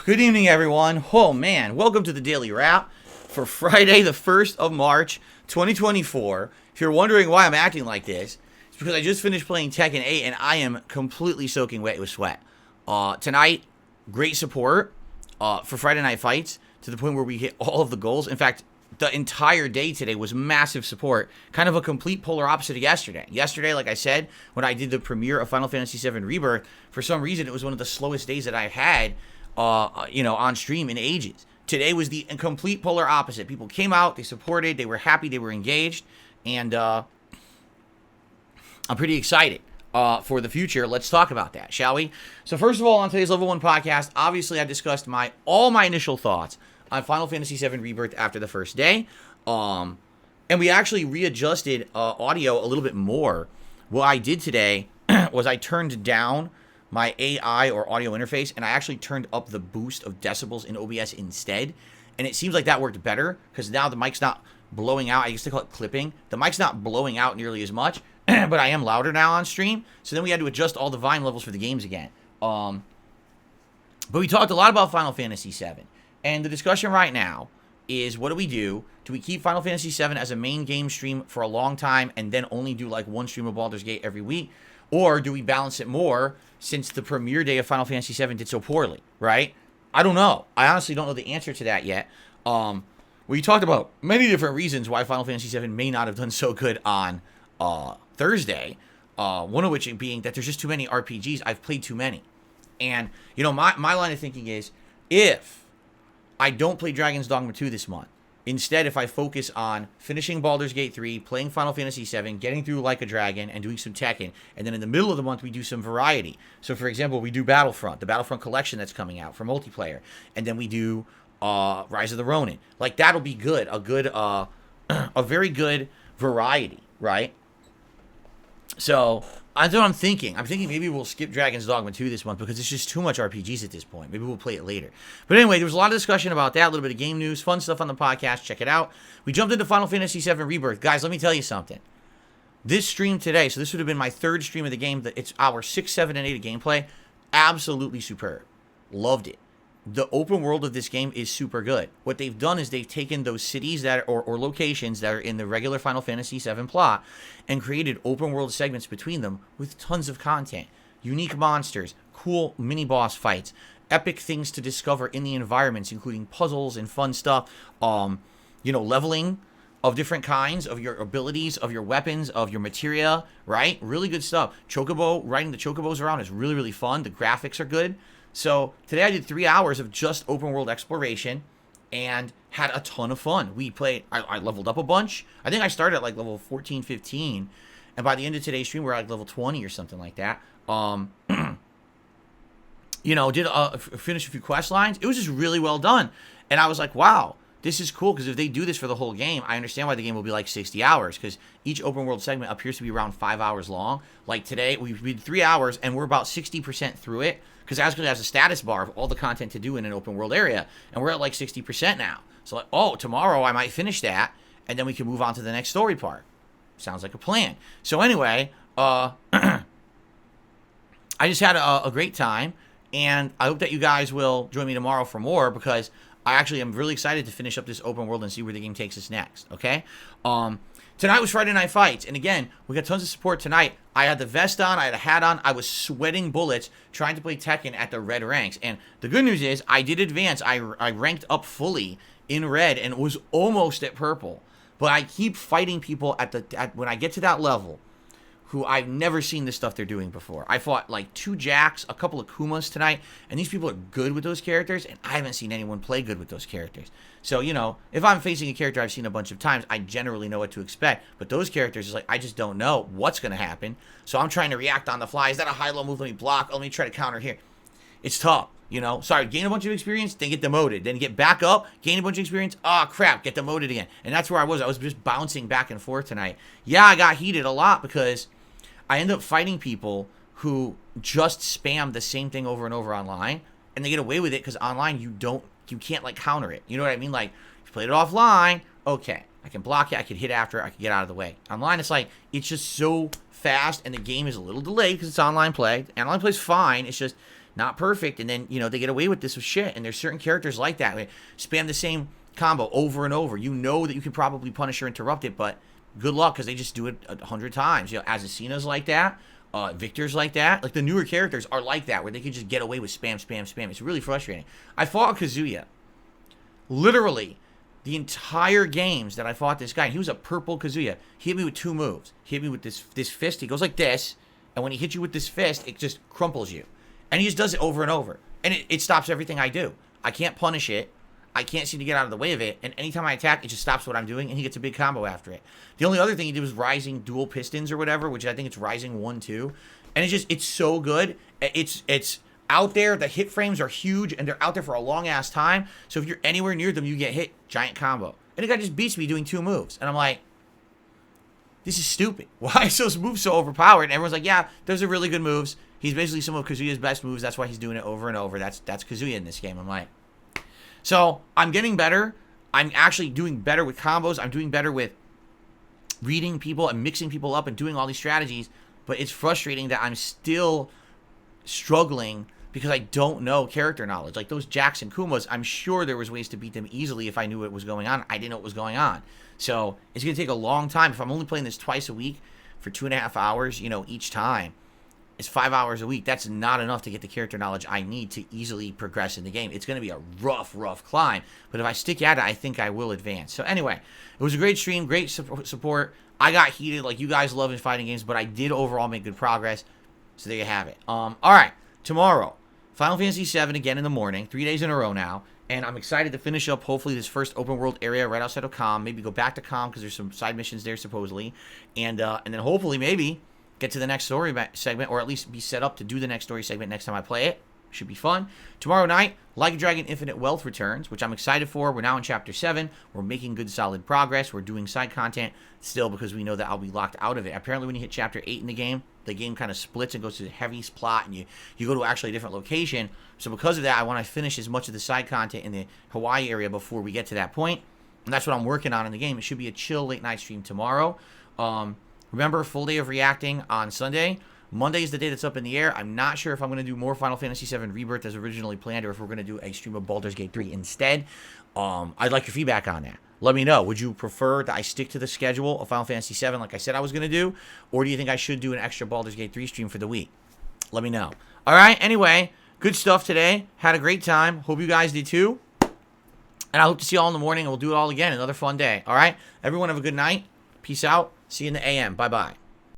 Good evening, everyone. Oh, man. Welcome to the Daily Wrap for Friday, the 1st of March, 2024. If you're wondering why I'm acting like this, it's because I just finished playing Tekken 8, and I am completely soaking wet with sweat. Tonight, great support for Friday Night Fights to the point where we hit all of the goals. In fact, the entire day today was massive support, kind of a complete polar opposite of yesterday. Yesterday, like I said, when I did the premiere of Final Fantasy VII Rebirth, for some reason, it was one of the slowest days that I've had on stream in ages. Today was the complete polar opposite. People came out, they supported, they were happy, they were engaged, and I'm pretty excited for the future. Let's talk about that, shall we? So first of all, on today's Level 1 podcast, obviously I discussed all my initial thoughts on Final Fantasy VII Rebirth after the first day, and we actually readjusted audio a little bit more. What I did today was I turned down my AI or audio interface, and I actually turned up the boost of decibels in OBS instead, and it seems like that worked better, because now the mic's not blowing out. I used to call it clipping. The mic's not blowing out nearly as much, but I am louder now on stream, so then we had to adjust all the volume levels for the games again. But we talked a lot about Final Fantasy VII, and the discussion right now is, what do we do? Do we keep Final Fantasy VII as a main game stream for a long time, and then only do like one stream of Baldur's Gate every week? Or do we balance it more since the premiere day of Final Fantasy VII did so poorly, right? I don't know. I honestly don't know the answer to that yet. We talked about many different reasons why Final Fantasy VII may not have done so good on Thursday. One of which being that there's just too many RPGs. I've played too many. And, my line of thinking is, if I don't play Dragon's Dogma 2 this month, instead, if I focus on finishing Baldur's Gate 3, playing Final Fantasy VII, getting through Like a Dragon, and doing some Tekken, and then in the middle of the month, we do some variety. So, for example, we do Battlefront, the Battlefront collection that's coming out for multiplayer, and then we do Rise of the Ronin. Like, that'll be good, a very good variety, right? So, that's what I'm thinking. I'm thinking maybe we'll skip Dragon's Dogma 2 this month because it's just too much RPGs at this point. Maybe we'll play it later. But anyway, there was a lot of discussion about that, a little bit of game news, fun stuff on the podcast. Check it out. We jumped into Final Fantasy VII Rebirth. Guys, let me tell you something. This stream today, so this would have been my third stream of the game. It's our 6, 7, and 8 of gameplay. Absolutely superb. Loved it. The open world of this game is super good. What they've done is they've taken those cities that or locations that are in the regular Final Fantasy VII plot and created open world segments between them with tons of content, unique monsters, cool mini boss fights, epic things to discover in the environments, including puzzles and fun stuff, leveling of different kinds of your abilities, of your weapons, of your materia, right? Really good stuff. Riding the chocobos around is really, really fun. The graphics are good. So today I did 3 hours of just open world exploration and had a ton of fun. I leveled up a bunch. I think I started at like level 14, 15. And by the end of today's stream, we're at like level 20 or something like that. Did finish a few quest lines. It was just really well done. And I was like, wow, this is cool, because if they do this for the whole game, I understand why the game will be like 60 hours, because each open world segment appears to be around 5 hours long. Like today, we did 3 hours, and we're about 60% through it, because Asgard has a status bar of all the content to do in an open world area, and we're at like 60% now. So like, tomorrow I might finish that, and then we can move on to the next story part. Sounds like a plan. So anyway, I just had a great time, and I hope that you guys will join me tomorrow for more, because I actually am really excited to finish up this open world and see where the game takes us next, okay? Tonight was Friday Night Fights, and again, we got tons of support tonight. I had the vest on, I had a hat on, I was sweating bullets trying to play Tekken at the red ranks, and the good news is, I did advance. I ranked up fully in red and was almost at purple, but I keep fighting people when I get to that level, who I've never seen the stuff they're doing before. I fought like 2 Jacks, a couple of Kumas tonight, and these people are good with those characters, and I haven't seen anyone play good with those characters. So, if I'm facing a character I've seen a bunch of times, I generally know what to expect, but those characters is like, I just don't know what's going to happen, so I'm trying to react on the fly. Is that a high-low move? Let me block. Let me try to counter here. It's tough, Sorry, gain a bunch of experience, then get demoted. Then get back up, gain a bunch of experience. Oh, crap, get demoted again. And that's where I was. I was just bouncing back and forth tonight. Yeah, I got heated a lot because I end up fighting people who just spam the same thing over and over online, and they get away with it because online you can't like counter it. You know what I mean? Like, if you played it offline, okay, I can block it, I can hit after, I can get out of the way. Online, it's like, it's just so fast, and the game is a little delayed because it's online play. Online play's fine. It's just not perfect, and then, they get away with this with shit. And there's certain characters like that. They spam the same combo over and over. You know that you can probably punish or interrupt it, but good luck, because they just do it 100 times. Assassina's like that. Victor's like that. Like, the newer characters are like that, where they can just get away with spam, spam, spam. It's really frustrating. I fought Kazuya. Literally, the entire games that I fought this guy, he was a purple Kazuya. He hit me with 2 moves. He hit me with this fist. He goes like this, and when he hits you with this fist, it just crumples you. And he just does it over and over. And it stops everything I do. I can't punish it. I can't seem to get out of the way of it. And anytime I attack, it just stops what I'm doing, and he gets a big combo after it. The only other thing he did was Rising Dual Pistons or whatever, which I think it's Rising 1-2. And it's so good. It's out there. The hit frames are huge, and they're out there for a long-ass time. So if you're anywhere near them, you get hit. Giant combo. And the guy just beats me doing 2 moves. And I'm like, this is stupid. Why is those moves so overpowered? And everyone's like, yeah, those are really good moves. He's basically some of Kazuya's best moves. That's why he's doing it over and over. That's Kazuya in this game. I'm like, so I'm getting better. I'm actually doing better with combos. I'm doing better with reading people and mixing people up and doing all these strategies. But it's frustrating that I'm still struggling because I don't know character knowledge. Like those Jacks and Kumas, I'm sure there was ways to beat them easily if I knew what was going on. I didn't know what was going on. So it's going to take a long time. If I'm only playing this twice a week for 2.5 hours, each time, it's 5 hours a week. That's not enough to get the character knowledge I need to easily progress in the game. It's going to be a rough climb. But if I stick at it, I think I will advance. So anyway, it was a great stream, great support. I got heated like you guys love in fighting games, but I did overall make good progress. So there you have it. All right, tomorrow, Final Fantasy VII again in the morning, 3 days in a row now. And I'm excited to finish up, hopefully, this first open world area right outside of Com. Maybe go back to Com because there's some side missions there, supposedly. And then hopefully, maybe get to the next story segment, or at least be set up to do the next story segment next time I play it. Should be fun. Tomorrow night, Like a Dragon Infinite Wealth returns, which I'm excited for. We're now in Chapter 7. We're making good, solid progress. We're doing side content still because we know that I'll be locked out of it. Apparently, when you hit Chapter 8 in the game kind of splits and goes to the heavy plot, and you go to actually a different location. So because of that, I want to finish as much of the side content in the Hawaii area before we get to that point. And that's what I'm working on in the game. It should be a chill late night stream tomorrow. Remember, full day of reacting on Sunday. Monday is the day that's up in the air. I'm not sure if I'm going to do more Final Fantasy VII Rebirth as originally planned, or if we're going to do a stream of Baldur's Gate 3 instead. I'd like your feedback on that. Let me know. Would you prefer that I stick to the schedule of Final Fantasy VII like I said I was going to do? Or do you think I should do an extra Baldur's Gate 3 stream for the week? Let me know. All right, anyway, good stuff today. Had a great time. Hope you guys did too. And I hope to see you all in the morning, and we'll do it all again. Another fun day. All right? Everyone have a good night. Peace out. See you in the AM. Bye-bye.